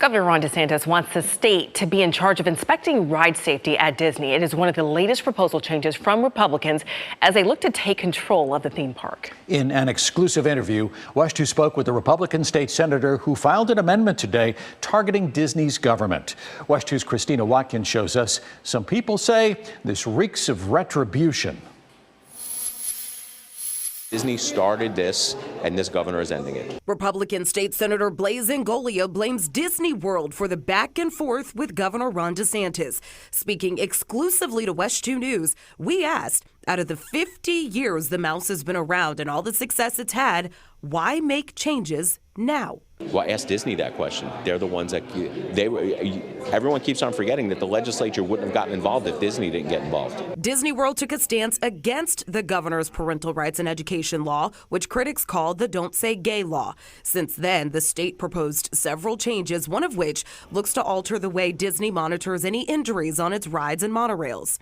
Governor Ron DeSantis wants the state to be in charge of inspecting ride safety at Disney. It is one of the latest proposal changes from Republicans as they look to take control of the theme park. In an exclusive interview, WESH 2 spoke with the Republican state senator who filed an amendment today targeting Disney's government. WESH 2's Christina Watkins shows us some people say this reeks of retribution. Disney started this, and this governor is ending it. Republican State Senator Blaise Ingoglia blames Disney World for the back and forth with Governor Ron DeSantis. Speaking exclusively to WESH 2 News, we asked, out of the 50 years the mouse has been around and all the success it's had, why make changes now? Well, ask Disney that question. They're the ones that everyone keeps on forgetting that the legislature wouldn't have gotten involved if Disney didn't get involved. Disney World took a stance against the governor's parental rights and education law, which critics call the Don't Say Gay law. Since then, the state proposed several changes, one of which looks to alter the way Disney monitors any injuries on its rides and monorails.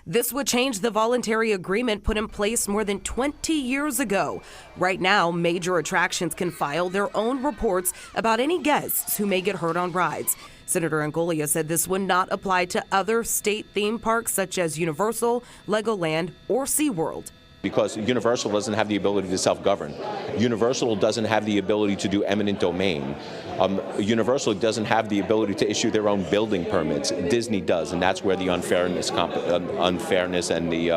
This would change the voluntary agreement put in place more than 20 years ago. Right now, major attractions can file their own reports about any guests who may get hurt on rides. Senator Ingoglia said this would not apply to other state theme parks such as Universal, Legoland, or SeaWorld. Because Universal doesn't have the ability to self-govern. Universal doesn't have the ability to do eminent domain. Universal doesn't have the ability to issue their own building permits. Disney does, and that's where the unfairness and the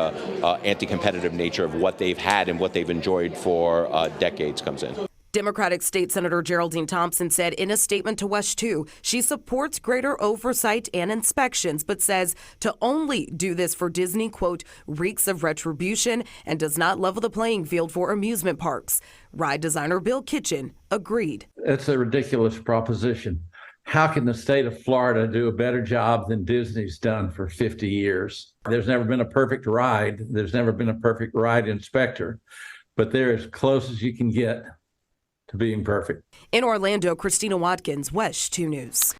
anti-competitive nature of what they've had and what they've enjoyed for decades comes in. Democratic State Senator Geraldine Thompson said in a statement to WESH 2 she supports greater oversight and inspections, but says to only do this for Disney, quote, reeks of retribution and does not level the playing field for amusement parks. Ride designer Bill Kitchen agreed. It's a ridiculous proposition. How can the state of Florida do a better job than Disney's done for 50 years? There's never been a perfect ride. There's never been a perfect ride inspector, but they're as close as you can get to being perfect. In Orlando, Christina Watkins, WESH 2 News.